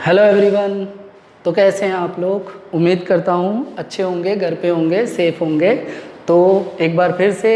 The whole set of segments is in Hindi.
Hello everyone. तो कैसे हैं आप लोग? उम्मीद करता हूँ अच्छे होंगे, घर पे होंगे, सेफ होंगे। तो एक बार फिर से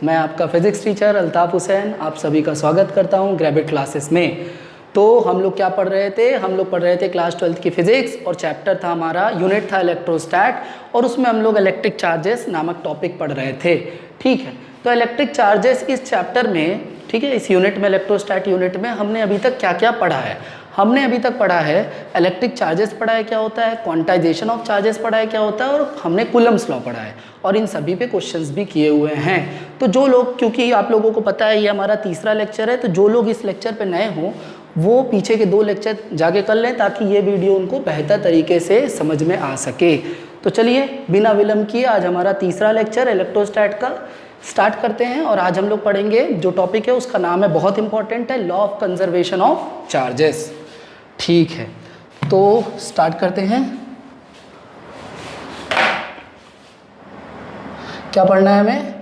मैं आपका फिज़िक्स टीचर अल्ताफ़ हुसैन आप सभी का स्वागत करता हूँ ग्रेविट क्लासेस में। तो हम लोग क्या पढ़ रहे थे? हम लोग पढ़ रहे थे क्लास 12th की फ़िज़िक्स और चैप्टर था हमारा, यूनिट था इलेक्ट्रोस्टैट, और उसमें हम लोग इलेक्ट्रिक चार्जेस नामक टॉपिक पढ़ रहे थे। ठीक है, तो इलेक्ट्रिक चार्जेस इस चैप्टर में, ठीक है, इस यूनिट में, इलेक्ट्रोस्टैट यूनिट में हमने अभी तक क्या क्या पढ़ा है? हमने अभी तक पढ़ा है इलेक्ट्रिक चार्जेस पढ़ा है क्या होता है, क्वांटाइजेशन ऑफ चार्जेस पढ़ा है क्या होता है, और हमने कूलम्ब्स लॉ पढ़ा है, और इन सभी पे क्वेश्चंस भी किए हुए हैं। तो जो लोग, क्योंकि आप लोगों को पता है ये हमारा तीसरा लेक्चर है, तो जो लोग इस लेक्चर पे नए हों वो पीछे के 2 लेक्चर जाके कर लें ताकि ये वीडियो उनको बेहतर तरीके से समझ में आ सके। तो चलिए बिना विलंब किए आज हमारा तीसरा लेक्चर इलेक्ट्रोस्टैट का स्टार्ट करते हैं। और आज हम लोग पढ़ेंगे, जो टॉपिक है उसका नाम है, बहुत इंपॉर्टेंट है, law of conservation of charges. ठीक है, तो स्टार्ट करते हैं। क्या पढ़ना है हमें?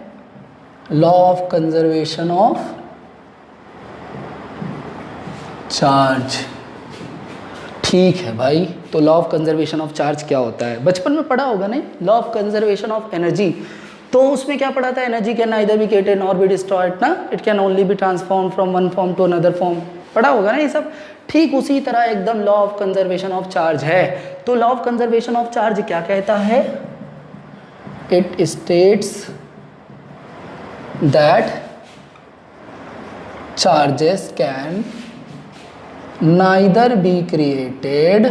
Law of conservation of charge. ठीक है भाई, तो law of conservation of charge क्या होता है? बचपन में पढ़ा होगा नहीं? Law of conservation of energy, तो उसमें क्या पढ़ा था? Energy can neither be created nor be destroyed ना, it can only be transform from one form to another form. पढ़ा होगा ना ये सब? ठीक उसी तरह एकदम law of conservation of charge है। तो law of conservation of charge क्या कहता है? It states that charges can neither be created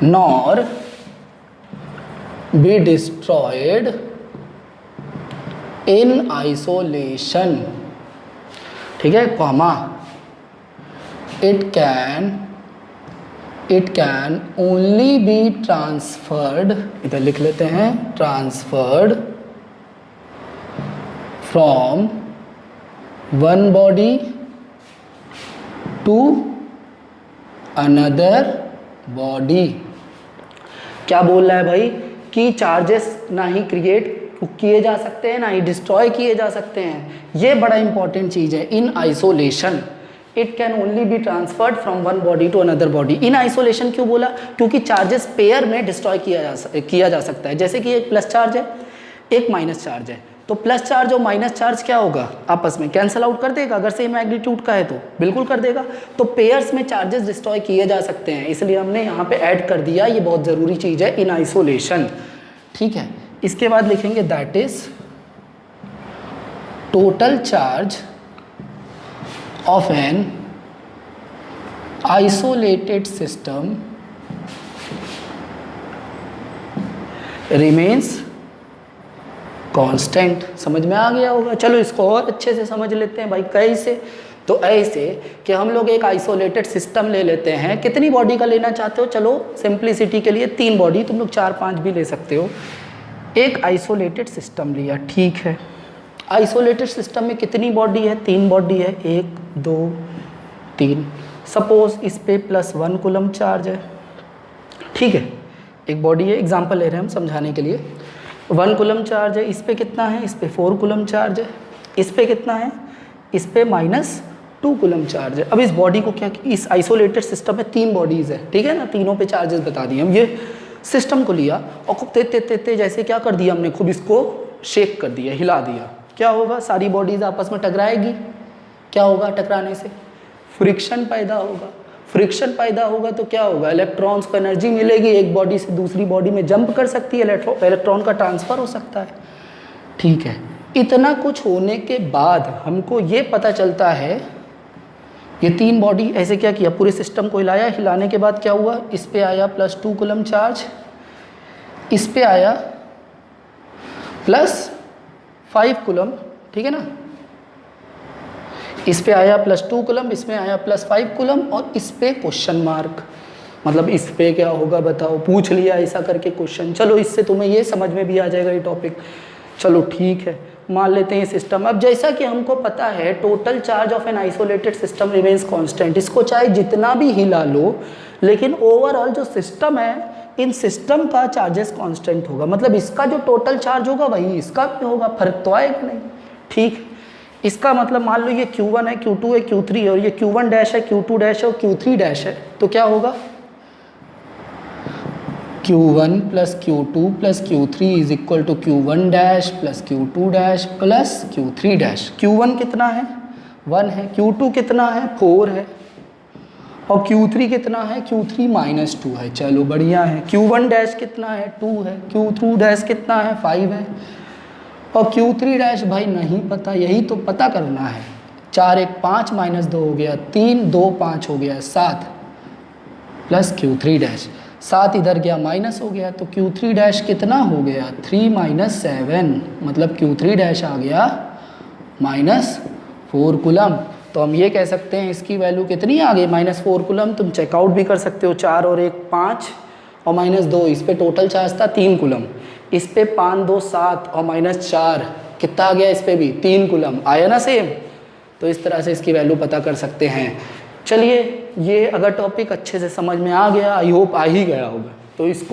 nor be destroyed in isolation। ठीक है, comma, it can only be transferred, इधर लिख लेते हैं, transferred from one body to another body. क्या बोल रहा है भाई? कि चार्जेस ना ही क्रिएट किए जा सकते हैं ना ही डिस्ट्रॉय किए जा सकते हैं। ये बड़ा इंपॉर्टेंट चीज़ है। In isolation it can only be transferred from one body to another body. In isolation क्यों बोला? क्योंकि चार्जेस पेयर में डिस्ट्रॉय किया जा सकता है। जैसे कि एक प्लस चार्ज है, एक माइनस चार्ज है, तो प्लस चार्ज और माइनस चार्ज क्या होगा? आपस में कैंसल आउट कर देगा। अगर सेम मैग्नीट्यूड का है तो बिल्कुल कर देगा। तो पेयर्स में चार्जेस डिस्ट्रॉय किए जा सकते हैं, इसलिए हमने यहाँ पे ऐड कर दिया। ये बहुत ज़रूरी चीज़ है, इन आइसोलेशन। ठीक है, इसके बाद लिखेंगे that is total charge of an isolated system remains constant. समझ में आ गया होगा? चलो इसको और अच्छे से समझ लेते हैं भाई। कैसे? तो ऐसे कि हम लोग एक आइसोलेटेड सिस्टम ले लेते हैं। कितनी बॉडी का लेना चाहते हो? चलो सिंप्लिसिटी के लिए 3 बॉडी, तुम लोग 4-5 भी ले सकते हो। एक आइसोलेटेड सिस्टम लिया, ठीक है। आइसोलेटेड सिस्टम में कितनी बॉडी है? 3 बॉडी है, 1 2 3। सपोज इस पे +1 कूलम चार्ज है, ठीक है, एक बॉडी है। एग्जाम्पल ले रहे हैं हम समझाने के लिए। 1 कूलम चार्ज है, इस पे कितना है? इस पे 4 कूलम चार्ज है। इस पे कितना है? इस पे -2 कूलम चार्ज है। अब इस बॉडी को क्या, इस आइसोलेटेड सिस्टम में 3 बॉडीज़ है, ठीक है ना, तीनों पे चार्जेस बता दिए हम। ये सिस्टम को लिया और खूब तेते जैसे क्या कर दिया हमने, खूब इसको शेक कर दिया, हिला दिया। क्या होगा? सारी बॉडीज़ आपस में टकराएगी। क्या होगा? टकराने से फ्रिक्शन पैदा होगा। फ्रिक्शन पैदा होगा तो क्या होगा? इलेक्ट्रॉन्स को एनर्जी मिलेगी, एक बॉडी से दूसरी बॉडी में जंप कर सकती है, इलेक्ट्रॉन का ट्रांसफ़र हो सकता है। ठीक है, इतना कुछ होने के बाद हमको ये पता चलता है, ये 3 बॉडी ऐसे क्या किया, पूरे सिस्टम को हिलाया। हिलाने के बाद क्या हुआ? इस पे आया +2 कूलम चार्ज, इस पे आया +5 कूलम, ठीक है ना। इस पे आया +2 कूलम, इसमें आया +5 कूलम, और इस पे क्वेश्चन मार्क। मतलब इस पे क्या होगा बताओ? पूछ लिया ऐसा करके क्वेश्चन। चलो इससे तुम्हें ये समझ में भी आ जाएगा ये टॉपिक। चलो ठीक है, मान लेते हैं सिस्टम। अब जैसा कि हमको पता है total charge of an isolated system remains constant. इसको चाहे जितना भी हिला लो, लेकिन ओवरऑल जो सिस्टम है, इन सिस्टम का चार्जेस कांस्टेंट होगा। मतलब इसका जो टोटल चार्ज होगा वही इसका भी होगा, फर्क तो आएगा नहीं। ठीक, इसका मतलब मान लो ये Q1 है, Q2 है, Q3 है, और ये Q1 डैश है, Q2 डैश है और Q3 डैश है, तो क्या होगा Q1 plus Q2 plus Q3 is equal to Q1 dash plus Q2 dash plus Q3 dash. Q1 कितना है 1 है, Q2 कितना है 4 है, और Q3 कितना है Q3 माइनस 2 है। चलो बढ़िया है। Q1 डैश कितना है 2 है, Q2 डैश कितना है 5 है, और Q3 डैश भाई नहीं पता, यही तो पता करना है। 4 1 5 माइनस 2 हो गया 3, 2 5 हो गया 7 प्लस Q3 डैश, 7 इधर गया माइनस हो गया, तो Q3 डैश कितना हो गया 3 माइनस 7, मतलब Q3 डैश आ गया -4 कूलम। तो हम ये कह सकते हैं इसकी वैल्यू कितनी आ गई -4 कूलम। तुम चेकआउट भी कर सकते हो, 4 और 1 5 और -2, इस पे टोटल चार्ज था 3 कूलम, इस पे 5 2 7 और -4 कितना आ गया, इस पे भी 3 कूलम आया ना सेम। तो इस तरह से इसकी वैल्यू पता कर सकते हैं। चलिए, ये अगर टॉपिक अच्छे से समझ में आ गया, आई होप आ ही गया होगा, तो इसको